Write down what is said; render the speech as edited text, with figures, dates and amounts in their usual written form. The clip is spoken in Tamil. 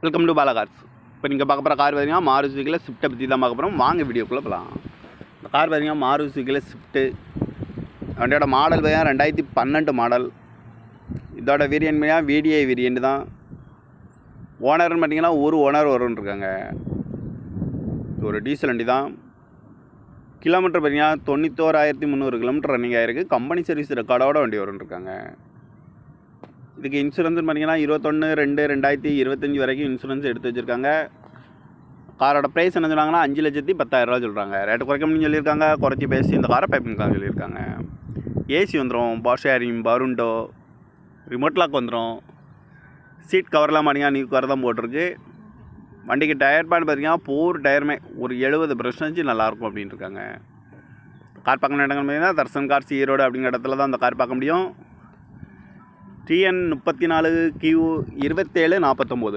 Welcome to Bala cars. இப்போ நீங்கள் பார்க்க போகிற கார் பார்த்தீங்கன்னா மாருதி சுசுக்கியில் ஸ்விஃப்ட்டை பற்றி தான் பார்க்க போகிறோம். வாங்க வீடியோக்குள்ளே போகலாம். இந்த கார் பார்த்தீங்கன்னா மாருதி சுசுக்கியில் ஸ்விஃப்ட்டு. வண்டியோட மாடல் பார்த்தீங்கன்னா 2012 மாடல். இதோட வேரியன்ட் பார்த்தீங்கன்னா VDI வேரியன்ட் தான். ஓனர்னு பார்த்தீங்கன்னா ஒரு ஓனர் வரும்னு இருக்காங்க. இது ஒரு டீசல் வண்டி தான். கிலோமீட்டர் பார்த்தீங்கன்னா 91,300 கிலோமீட்டர் ரன்னிங் ஆகிருக்கு. கம்பெனி சர்வீஸ் ரெக்கார்டோட வண்டி வரும்னு இருக்காங்க. இதுக்கு இன்சூரன்ஸ்னு பார்த்தீங்கன்னா 21/2/2025 வரைக்கும் இன்சூரன்ஸ் எடுத்து வச்சுருக்காங்க. காரோட ப்ரைஸ் என்ன சொன்னாங்கன்னா 5,10,000 சொல்கிறாங்க. ரேட்டு குறைக்க முடியும்னு சொல்லியிருக்காங்க. குறைச்சி பேசி இந்த காரை பைப்பிங்காக சொல்லியிருக்காங்க. ஏசி வந்துடும், பவர் ஷேரிங், பருண்டோ, ரிமோட் லாக் வந்துடும். சீட் கவர்லாம் பார்த்தீங்கன்னா நியூ கவர் தான் போட்டிருக்கு. வண்டிக்கு டயர் பேட் பார்த்தீங்கன்னா 4 டயருமே ஒரு 70% நல்லாயிருக்கும் அப்படின்ட்டு இருக்காங்க. கார் பார்க்க இடங்கள் பார்த்தீங்கன்னா தர்சன் கார்ஸ் ஈரோடு அப்படிங்கிற இடத்துல தான் அந்த கார் பார்க்க முடியும். TN 34Q 2749.